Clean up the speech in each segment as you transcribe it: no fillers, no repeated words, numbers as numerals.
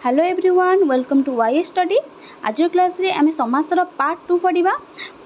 Hello everyone, welcome to Y study. आज class रे आम समासर पार्ट 2 पढ़ा।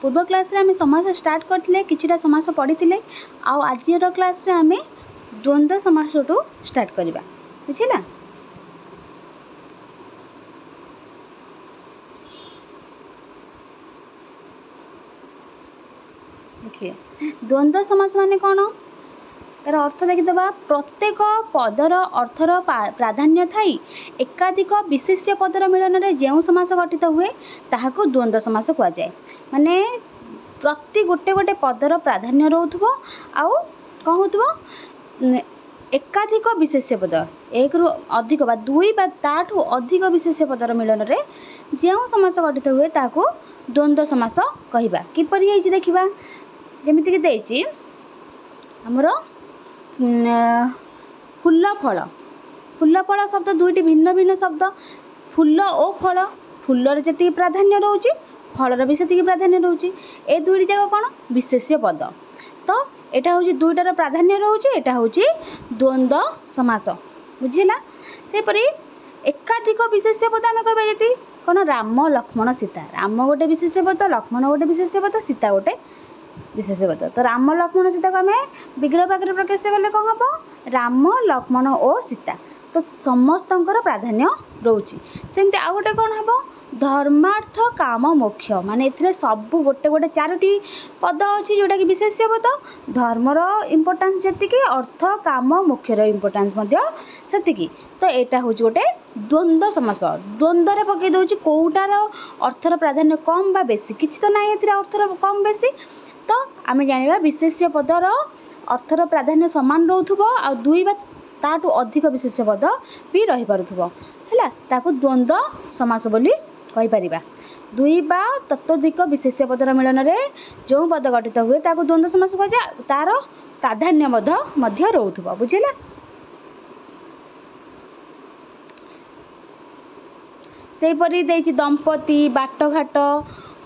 पूर्व क्लास रे आम समास स्टार्ट करते किछिटा समास पढ़ी आज क्लास रे आम द्वंद्व समास स्टार्ट करवा। बुझला? देखिए द्वंद्व समास माने कौन, तार अर्थ देखीदबा। प्रत्येक पदर अर्थर प्राधान्य थाई एकाधिक विशेष्य पदर मिलन में जो समास गठित हुए ताहाको द्वंद्व समास कह जाए। माने प्रति गोटे गोटे पदर प्राधान्य रोथबो आउ कौन होथबो एकाधिक विशेष्य पद, एक रु अधिक बा दुई बा ताठू अधिक विशेष्य पदर मिलन में जो समास गठित हुए ताहाको द्वंद्व समास कहिबा। किपरि हेछि देखिबा। जेमिति कि देछि हमर फूल फल। फूल फल शब्द दुईटी भिन्न भिन्न शब्द। फूल और फल, फूलर जी प्राधान्य रोचे फलर भी से प्राधान्य रोचे। ए दुईटी जाक कौन विशेष्य पद। तो यहाँ हूँ दुईटार प्राधान्य रोचे, यहाँ हूँ द्वंद्व समास। बुझेगा? सेपरी एकाधिक विशेष्य पद आम कह जी कौन राम लक्ष्मण सीता। राम गोटे विशेष्य पद, लक्ष्मण गोटे विशेष्य पद, सीता गोटे विशेष पद। तो राम लक्ष्मण सीता को आम विग्रह पाखे प्रकाश कले कौन हम राम लक्ष्मण और सीता। तो समस्त प्राधान्य रोचे। सेमती आउ गोटे कौन हम धर्मार्थ काम मोक्ष। माने ए सब गोटे गोटे चारोटी पद अच्छी जोटा कि विशेष्य पद। धर्मर इम्पोर्टान्स जी, अर्थ काम मोक्षर इम्पोर्टान्स से। तो यहाँ हूँ गोटे द्वंद्व समास। द्वंद्व पकई दूसरी कौटार अर्थर प्राधान्य कम बा बेसी, किसी तो ना अर्थर कम बेसी। तो आम जाना विशेष्य पदर अर्थर प्राधान्य सामान रोथुबो आ दुई बा ताठू अधिक विशेष्य पद भी रही पारुथुबो हैला, ताको द्वंद्व समास बोली कहि परिबा। दुई बा ततोधिक विशेष्य पदर मिलन रे जो पद गठित हुए ताको द्वंद्व समास कह जाय। तार प्राधान्य मध्य रोथुबो। बुझिला? सेही परि देछि दंपति, बाटघाट,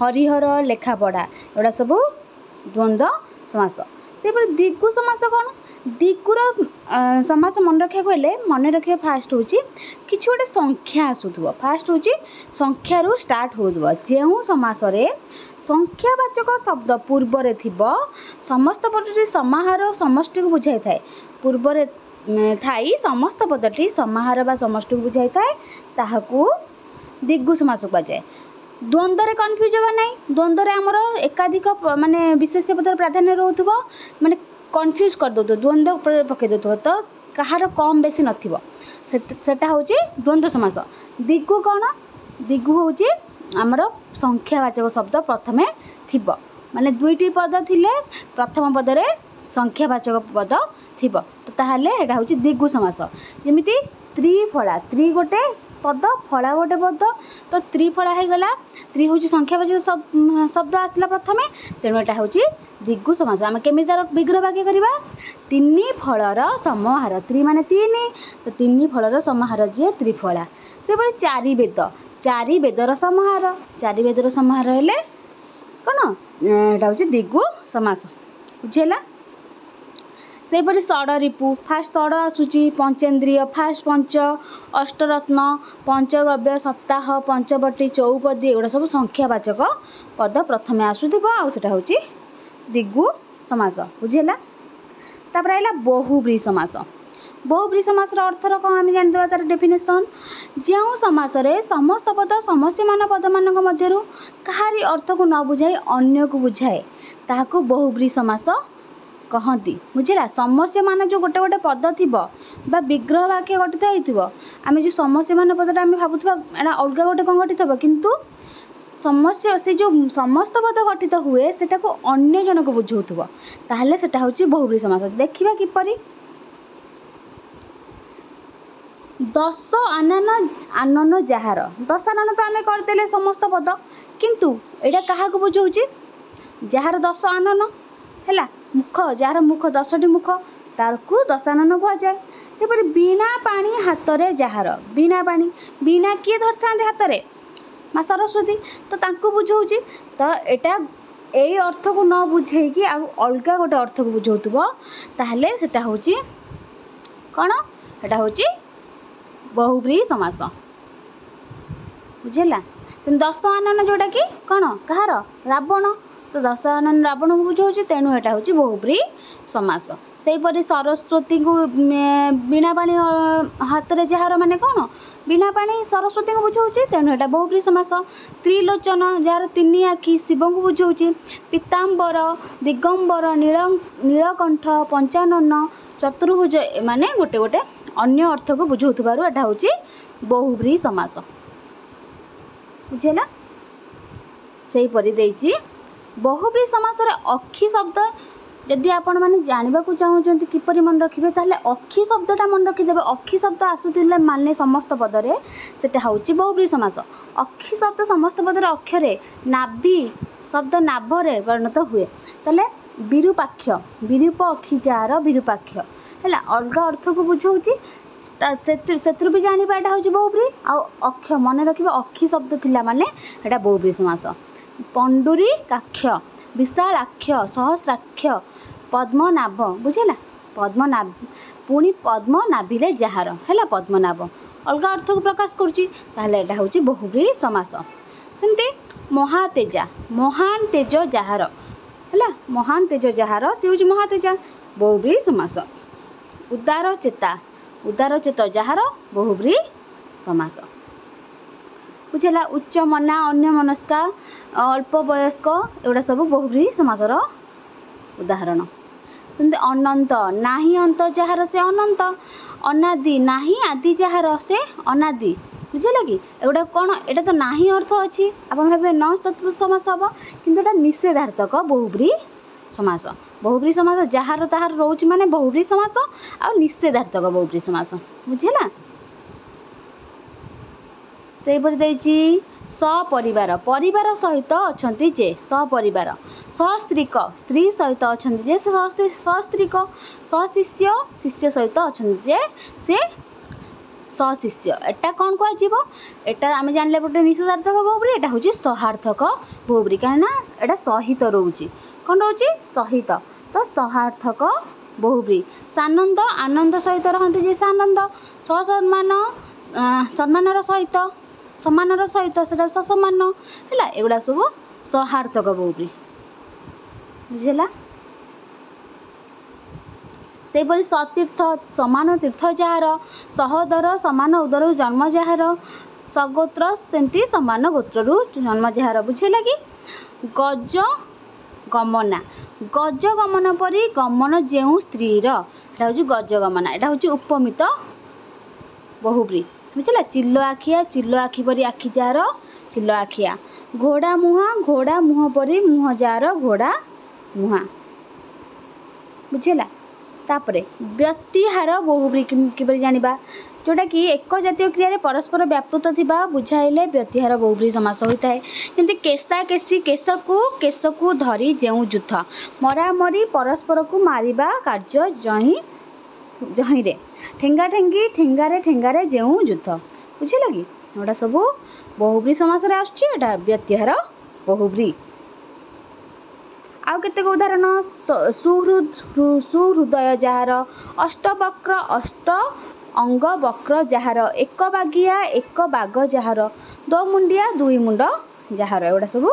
हरिहर, लेखापढ़ा, एटा सब द्वंद्व समास। से दिगु समास कौन? दिगुर समास मन रखा गले मन रखा फास्ट हूँ कि गोटे संख्या आसूब। फास्ट हूँ संख्यारू स्टार्ट हो जो समास संख्यावाचक शब्द पूर्वर समस्त पदटी समाहार समष्टि को बुझाई थाए। पूर्वर थाई समस्त पदटी समाहार बा समष्टि को बुझाई थाए, ताहाकू दिगु समास कह जाए। द्वंद्व कन्फ्यूज हवा ना। द्वंद्व आमर एकाधिक माने विशेष्य पदर प्राधान्य रोथुबो, माने कन्फ्यूज कर दो द्वंद्व पकई दो तो कहार कम बेसी नथिबो। सेटा हूँ द्वंद्व समास। दिगु कौन? दिगु हूँ आमर संख्यावाचक शब्द प्रथमे थिबो। माने दुईटी पद थिले प्रथम पदरे संख्यावाचक पद थिबो, तो ताहाले एटा हूँ दिगु समास। जेमिति त्रिफला, त्रि गोटे पद, फला गोटे पद। तो त्रिफला हो गला, त्रि हूँ संख्यावाचक शब्द आसला प्रथमे, तेणु यहाँ हूँ दिगु समास। आम केमी तार विग्रह वाक्य करवा? तीन फलर समाहार। त्रि माने तीन, तो तीन फलर समाहार जी त्रिफला। से बड़े चारि वेद, चारि वेदर समाहार। चारि वेदर समाहार हेले कौन? यहाँ हूँ दिगु समास। बुझेला? सेपरि षडरिपु, फास्ट षड आसूची, पंचेन्द्रिय फास्ट पंच, अष्टरत्न, पंचगव्य, सप्ताह, पंचवटी, चौपदी, एगुड़ा सब संख्यावाचक पद प्रथमे आसुथिबो आ सेटा होची दिगु समास। बुझेला? तापर आइला बहुब्री समास। बहुब्री समासर अर्थर कौन आम जानिदेबा। तार डेफिनेशन जो समास रे समस्त पद समस्यमान पद मानक मध्यरु कहारी अर्थ को न बुझाई अन्य को बुझाए ताहाको बहुब्री समास कहती। बुझेगा? समस्या मान जो गोटे गोटे पद थी बा विग्रह वाक्य गठित होइथिबो, आमे जो समस्या मान पदटा आमे भाबुथबा एटा अलगा गोटे कौन गठित हो, किंतु समस्या से जो समस्त पद गठित हुए सेटा को अन्य जन को बुझाउथबो, ताहले सेटा होची बहुब्री समास। देखिबा किपरि। दस आनन आनन जहार। दस आनन तो आमे करदेले समस्त पद, किंतु एटा काहा को बुझाउची? जहार दस आनन हैला, मुख, जार मुख 10टी मुख, तार को दशानन कह जाए। सेपरि बीणा पानी हाथ रे जहार। बीणा पानी, बीणा किए धर था हाथ रे? माँ सरस्वती। तो तांको बुझाउची। तो एटा ए अर्थ को न बुझे कि अलगा गोटे अर्थ को बुझाउथबो, ताहले सेटा होची कौन? एटा होची बहुब्री समास। ବୁଝିଲା। ଦଶାନନ ଯୋଉଟା କି କ'ଣ କାହାର ରାବଣ, ତ ଦଶାନନ ରାବଣକୁ ବୁଝାଉଛି, ତେଣୁ ଏଇଟା ହେଉଛି ବହୁବ୍ରୀ ସମାସ। ସେହିପରି ସରସ୍ୱତୀଙ୍କୁ ବୀଣା ପାଣି ହାତରେ ଯାହାର ମାନେ କ'ଣ ବୀଣା ପାଣି ସରସ୍ୱତୀଙ୍କୁ ବୁଝାଉଛି, ତେଣୁ ଏଇଟା ବହୁବ୍ରୀ ସମାସ। ତ୍ରିଲୋଚନ ଯାହାର 3 ଆଖି ଶିବଙ୍କୁ ବୁଝାଉଛି। ପୀତାମ୍ବର, ଦିଗମ୍ବର, ନୀଳକଣ୍ଠ, ପଞ୍ଚାନନ, ଚତୁର୍ଭୁଜ ଏମାନେ ଗୋଟେ ଗୋଟେ ଅନ୍ୟ ଅର୍ଥକୁ ବୁଝାଉଥିବାରୁ ଏଇଟା ହେଉଛି ବହୁବ୍ରୀ ସମାସ। ବୁଝିଲା। ସେହିପରି ଦେଇଛି ବହୁବ୍ରୀ ସମାସରେ ଅକ୍ଷି ଶବ୍ଦ ଯଦି ଆପଣମାନେ ଜାଣିବାକୁ ଚାହୁଁଛନ୍ତି କିପରି ମନେ ରଖିବେ, ତାହେଲେ ଅକ୍ଷି ଶବ୍ଦଟା ମନେ ରଖିଦେବେ। ଅକ୍ଷି ଶବ୍ଦ ଆସୁଥିଲେ ମାନେ ସମସ୍ତ ପଦରେ ସେଟା ହେଉଛି ବହୁବ୍ରୀ ସମାସ। ଅକ୍ଷି ଶବ୍ଦ ସମସ୍ତ ପଦରେ ଅକ୍ଷରେ ନାଭି ଶବ୍ଦ ନାଭରେ ପରିଣତ ହୁଏ। ତାହେଲେ ବିରୂପାକ୍ଷ, ବିରୂପ ଅକ୍ଷି ଯାହାର ବିରୂପାକ୍ଷ ହେଲା, ଅଲଗା ଅର୍ଥକୁ ବୁଝାଉଛି, ସେଥିରୁ ବି ଜାଣିବା ଏଇଟା ହେଉଛି ବହୁବ୍ରୀ। ଆଉ ଅକ୍ଷ ମନେ ରଖିବା, ଅକ୍ଷି ଶବ୍ଦ ଥିଲା ମାନେ ଏଇଟା ବହୁବ୍ରୀ ସମାସ। ପଣ୍ଡୁରୀକାକ୍ଷ, ବିଶାଳାକ୍ଷ, ସହସ୍ରାକ୍ଷ, ପଦ୍ମନାଭ, ବୁଝିଲା। ପଦ୍ମନାଭ ପୁଣି ପଦ୍ମନାଭିରେ ଯାହାର ହେଲା ପଦ୍ମନାଭ, ଅଲଗା ଅର୍ଥକୁ ପ୍ରକାଶ କରୁଛି, ତାହେଲେ ଏଇଟା ହେଉଛି ବହୁବ୍ରୀ ସମାସ। ସେମିତି ମହାତେଜା, ମହାନ ତେଜ ଯାହାର ହେଲା, ମହାନ ତେଜ ଯାହାର ସେ ହେଉଛି ମହାତେଜା, ବହୁବ୍ରୀ ସମାସ। ଉଦାର ଚେତା, ଉଦାର ଚେତ ଯାହାର ବହୁବ୍ରୀ ସମାସ। ବୁଝିଲା। ଉଚ୍ଚ ମନା, ଅନ୍ୟମନସ୍କା, ଅଳ୍ପ ବୟସ୍କ ଏଗୁଡ଼ା ସବୁ ବହୁବ୍ରୀ ସମାସର ଉଦାହରଣ। ସେମିତି ଅନନ୍ତ, ନାହିଁ ଅନ୍ତ ଯାହାର ସେ ଅନନ୍ତ। ଅନାଦି, ନାହିଁ ଆଦି ଯାହାର ସେ ଅନାଦି। ବୁଝିଲା କି। ଏଗୁଡ଼ା କ'ଣ, ଏଇଟା ତ ନାହିଁ ଅର୍ଥ ଅଛି, ଆପଣ ଭାବିବେ ନଂସ୍ ତତ୍ପୁରୁଷ ସମାସ ହେବ, କିନ୍ତୁ ଏଇଟା ନିଷେଧାର୍ଥକ ବହୁବ୍ରୀ ସମାସ। ବହୁବ୍ରୀ ସମାସ ଯାହାର ତାହାର ରହୁଛି ମାନେ ବହୁବ୍ରୀ ସମାସ, ଆଉ ନିଷେଧାର୍ଥକ ବହୁବ୍ରୀ ସମାସ। ବୁଝିଲା। ସେହିପରି ଦେଇଛି ସପରିବାର, ପରିବାର ସହିତ ଅଛନ୍ତି ଯେ ସପରିବାର। ସସ୍ତ୍ରୀକ, ସ୍ତ୍ରୀ ସହିତ ଅଛନ୍ତି ଯେ ସେ ସସ୍ତ୍ରୀକ। ସଶିଷ୍ୟ, ଶିଷ୍ୟ ସହିତ ଅଛନ୍ତି ଯେ ସେ ସଶିଷ୍ୟ। ଏଟା କ'ଣ କୁହାଯିବ, ଏଟା ଆମେ ଜାଣିଲେ ଗୋଟେ ନିଷେଧାର୍ଥକ ବହୁବ୍ରୀ, ଏଟା ହେଉଛି ସହାର୍ଥକ ବହୁବ୍ରୀ, କାହିଁକିନା ଏଟା ସହିତ ରହୁଛି। କ'ଣ ରହୁଛି ସହିତ, ତ ସହାର୍ଥକ ବହୁବ୍ରୀ। ସାନନ୍ଦ, ଆନନ୍ଦ ସହିତ ରହନ୍ତି ଯେ ସାନନ୍ଦ। ସସମ୍ମାନ, ସମ୍ମାନର ସହିତ, ସମାନର ସହିତ ସେଟା ସସମ୍ମାନ ହେଲା, ଏଗୁଡ଼ା ସବୁ ସହାର୍ଥକ ବହୁବ୍ରୀ। ବୁଝିଲା। ସେହିପରି ସତୀର୍ଥ, ସମାନ ତୀର୍ଥ ଯାହାର। ସହୋଦର, ସମାନ ଉଦରରୁ ଜନ୍ମ ଯାହାର। ସଗୋତ୍ର, ସେମିତି ସମାନ ଗୋତ୍ରରୁ ଜନ୍ମ ଯାହାର। ବୁଝିଲା କି। ଗଜ ଗମନା, ଗଜ ଗମନ ପରି ଗମନ ଯେଉଁ ସ୍ତ୍ରୀର, ଏଇଟା ହେଉଛି ଗଜ ଗମନା, ଏଇଟା ହେଉଛି ଉପମିତ ବହୁବ୍ରୀ। ବୁଝିଲା। ଚିଲ ଆଖିଆ, ଚିଲ ଆଖି ପରି ଆଖି ଯାହାର ଚିଲ ଆଖିଆ। ଘୋଡ଼ା ମୁହାଁ, ଘୋଡ଼ା ମୁହଁ ପରି ମୁହଁ ଯାହାର ଘୋଡ଼ା ମୁହାଁ। ବୁଝିଲା। ତାପରେ ବ୍ୟତିହାର ବହୁବ୍ରୀ କିପରି ଜାଣିବା, ଯେଉଁଟାକି ଏକ ଜାତୀୟ କ୍ରିୟାରେ ପରସ୍ପର ବ୍ୟାପୃତ ଥିବା ବୁଝାଇଲେ ବ୍ୟତିହାର ବହୁବ୍ରୀ ସମାସ ହୋଇଥାଏ। ଯେମିତି କେଶା କେଶୀ, କେଶକୁ ଧରି ଯେଉଁ ଯୁଦ୍ଧ। ମରାମରି, ପରସ୍ପରକୁ ମାରିବା କାର୍ଯ୍ୟ ଜହିଁରେ। ଠେଙ୍ଗା ଠେଙ୍ଗି, ଠେଙ୍ଗାରେ ଯେଉଁ ଯୁଦ୍ଧ। ବୁଝିଲା କି। ଏଗୁଡ଼ା ସବୁ ବହୁବ୍ରୀ ସମାସରେ ଆସୁଛି, ଏଇଟା ବ୍ୟତିହାର ବହୁବ୍ରୀ। ଆଉ କେତେକ ଉଦାହରଣ, ସୁହୃଦୟ ଯାହାର। ଅଷ୍ଟବକ୍ର, ଅଷ୍ଟ ଅଙ୍ଗ ବକ୍ର ଯାହାର। ଏକ ବାଗିଆ, ଏକ ବାଗ ଯାହାର। ଦୋମୁଣ୍ଡିଆ, ଦୁଇ ମୁଣ୍ଡ ଯାହାର। ଏଗୁଡ଼ା ସବୁ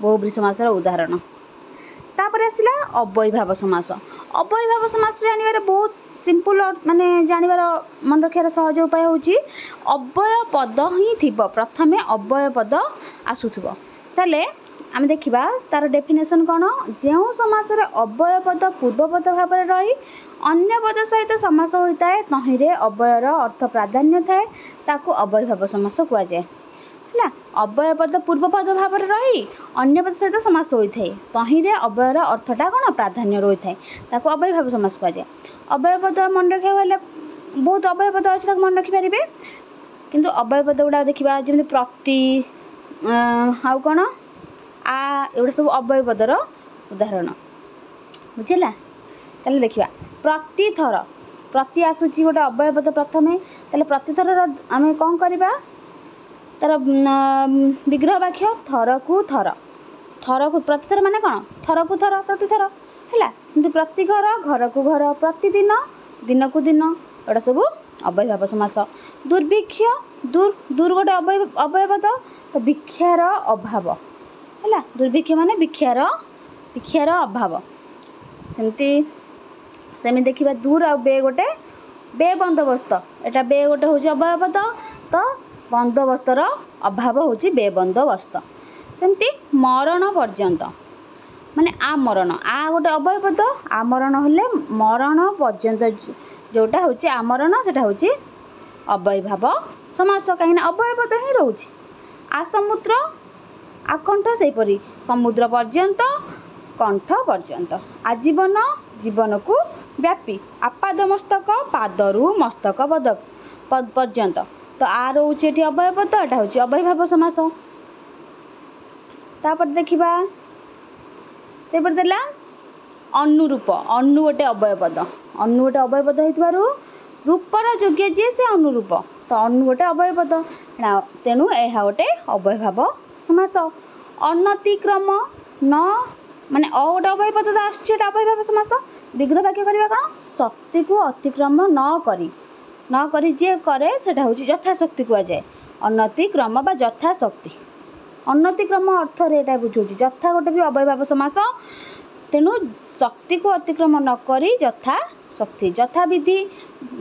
ବହୁବ୍ରୀ ସମାସର ଉଦାହରଣ। ତାପରେ ଆସିଲା ଅବୈଭାବ ସମାସ। ଅବୈଭାବ ସମାସ ଜାଣିବାରେ ବହୁତ ସିମ୍ପଲ, ମାନେ ଜାଣିବାର ମନେ ରଖିବାର ସହଜ ଉପାୟ ହେଉଛି ଅବୟ ପଦ ହିଁ ଥିବ, ପ୍ରଥମେ ଅବୟ ପଦ ଆସୁଥିବ। ତାହେଲେ ଆମେ ଦେଖିବା ତାର ଡେଫିନେସନ୍ କ'ଣ। ଯେଉଁ ସମାସରେ ଅବୟ ପଦ ପୂର୍ବପଦ ଭାବରେ ରହି ଅନ୍ୟ ପଦ ସହିତ ସମାସ ହୋଇଥାଏ, ତହିଁରେ ଅବୟର ଅର୍ଥ ପ୍ରାଧାନ୍ୟ ଥାଏ, ତାକୁ ଅବୈଭାବ ସମାସ କୁହାଯାଏ ହେଲା। ଅବୟ ପଦ ପୂର୍ବପଦ ଭାବରେ ରହି ଅନ୍ୟ ପଦ ସହିତ ସମାସ ହୋଇଥାଏ, ତହିଁରେ ଅବୟର ଅର୍ଥଟା କ'ଣ ପ୍ରାଧାନ୍ୟ ରହିଥାଏ, ତାକୁ ଅବୈଭାବ ସମାସ କୁହାଯାଏ। ଅବୟ ପଦ ମନେ ରଖିବାକୁ ହେଲେ ବହୁତ ଅବୟ ପଦ ଅଛି, ତାକୁ ମନେ ରଖିପାରିବେ, କିନ୍ତୁ ଅବୟ ପଦ ଗୁଡ଼ାକ ଦେଖିବା, ଯେମିତି ପ୍ରତି, ଆଉ କ'ଣ ଆ, ଏଗୁଡ଼ା ସବୁ ଅବୟ ପଦର ଉଦାହରଣ। ବୁଝିଲା। ତାହେଲେ ଦେଖିବା ପ୍ରତିଥର, ପ୍ରତି ଆସୁଛି ଗୋଟେ ଅବୟ ପଦ ପ୍ରଥମେ, ତାହେଲେ ପ୍ରତିଥରର ଆମେ କ'ଣ କରିବା, ତାର ବିଗ୍ରହ ବାକ୍ୟ ଥରକୁ ଥର। ଥରକୁ ପ୍ରତିଥର ମାନେ କ'ଣ, ଥରକୁ ଥର, ପ୍ରତିଥର ହେଲା। କିନ୍ତୁ ପ୍ରତି ଘର, ଘରକୁ ଘର, ପ୍ରତିଦିନ, ଦିନକୁ ଦିନ, ଏଗୁଡ଼ା ସବୁ अव्ययभाव समास। दुर्भिक्ष दूर दूर गोटे अव्ययपद तो भिक्षार अभाव है। दुर्भिक्ष माने भिक्षार अभाव। सेमती देखिए दूर आ बे गोटे बे बंदोबस्त एटा बे गोटे हूँ अव्ययपद तो बंदोबस्तर अभाव हूँ बे बंदोबस्त। सेमती मरण पर्यंत माने आमरण आ गोटे अव्ययपद आमरण हेले मरण पर्यंत जोटा हूँ आमरण सेटा हूँ अव्ययभाव समास कहीं अव्ययपद ही रोचे। आसमुद्र आकंठ सेपरी समुद्र पर्यंत कंठ पर्यंत। आजीवन जीवन को व्यापी। आपाद मस्तक पादरू मस्तक पर्यंत तो आ रोचे ये अव्ययपद एटा हूँ अव्ययभाव समास। तापर देखिबा सेपर देला अनुरूप अनु गोटे अव्ययपद अनु गोटे अव्ययपद होइतबारु रूपर योग्य जे से अनुरूप तो अनु गोटे अव्ययपद तेणु यह गोटे अव्ययभाव समास। अनतिक्रम न माने अ गोटे अव्ययपद आसुचे अव्ययभाव समास। विग्रह वाक्य करबा कौन शक्ति को अतिक्रम न करी जे करे सेटा होची यथाशक्ति कुआ जाए। अनतिक्रम बा यथाशक्ति अनतिक्रम अर्थ रे एटा बुझौची यथा गोटे भी अव्ययभाव समास। तेणु शक्ति को अतिक्रम न करी यथा शक्ति यथा विधि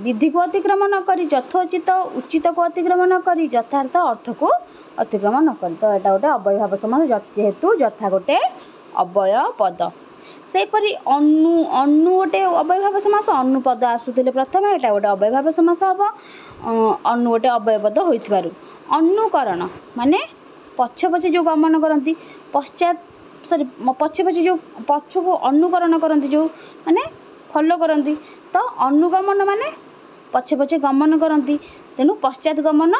विधि को अतिक्रम न करी यथोचित उचित को अतिक्रम न करी यथार्थ अर्थ को अतिक्रम न करी तो एटा गोटे अव्ययभाव समास जेहेतु यथा गोटे अव्ययपद। सेपरी अनु अनु गोटे अव्ययभाव समास अनुपद आसुथिले प्रथम एटा गोटे अव्ययभाव समास हम। अनु गोटे अव्ययपद होइथिबारु अनुकरण माने पछे पछे जो गमन करती पश्चात सॉरी पछे पछे जो पछ को अनुकरण करती जो माने फॉलो करती तो अनुगमन माने पछे पछे गमन करती तेणु पश्चात गमन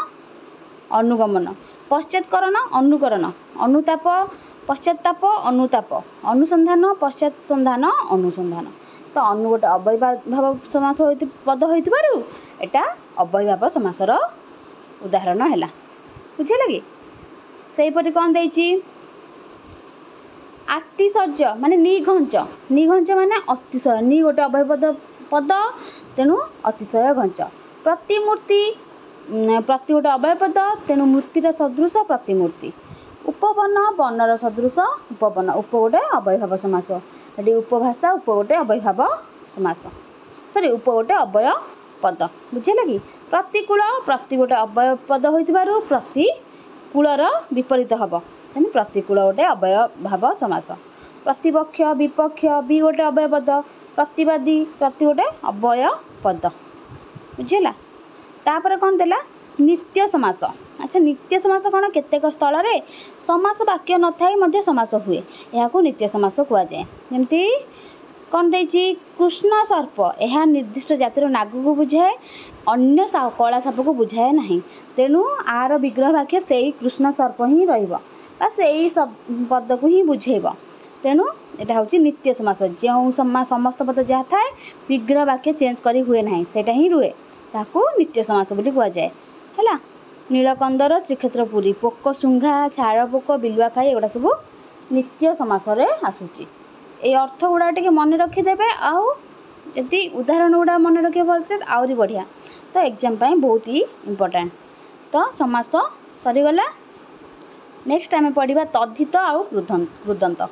अनुगमन। पश्चात्करण अनुकरण अनुताप पश्चाताप अनुताप अनुसंधान पश्चात संधान अनुसंधान तो अनु गोटे अव्ययभाव समास पद होइतिबारु एटा अव्ययभाव समासर उदाहरण है। बुझे लगे सेपरि कौन देछि आतिशय माने निघंच निघंच माने अतिशय नि गोटे अव्ययपद पद तेणु अतिशय घंच। प्रतिमूर्ति प्रति गोटे अव्ययपद तेणु मूर्तिर सदृश प्रतिमूर्ति। उपवन बनर सदृश उपवन उप गोटे अव्ययभाव समास ये उपभाषा उप गोटे अव्ययभाव समास सॉरी उप गोटे अव्ययपद बुझे लगी। प्रतिकूल प्रति गोटे अव्ययपद होइतिबारु प्रतिकूलर विपरीत हब तेणु प्रतिकूल गोटे अव्ययभाव समास। प्रतिपक्ष विपक्ष बी गोटे अव्ययपद प्रतिवादी प्रति गोटे अव्ययपद बुझेला। तापर कौन देला नित्य समास। अच्छा नित्य समास कौन केतेक स्थल रे समास वाक्य न थाई मध्य समास हुए यहाँ नित्य समास कुआ जाए। जेमती कौन देछि कृष्ण सर्प यह निर्दिष्ट जातिर नाग को बुझाए अन्य कला साप को बुझाए नहीं तेणु आर विग्रह वाक्य से कृष्ण सर्प ही रहा से पद को ही बुझेब तेणु यहाँ हूँ नित्य समास। जो समस्त पद जहाँ थाए विग्रह वाक्य चेंज करी हुए ना सेटा ही रुए ताकू नित्य समास बोली कुआ जाए है। नीलकंदर श्रीक्षेत्र पुरी पोक शुंघा छाड़ पोक बिलुआ खाई एगुड़ा सब नित्य समास आसूची। ये अर्थ गुड़ा टे मन रखीदे आदि उदाहरण गुड़ा मन रखिए भलसे आहरी बढ़िया तो एग्जाम बहुत ही इम्पोर्टेंट। तो समास सरीगला नेक्स्ट आम पढ़ा तद्धित आउ कृदंत।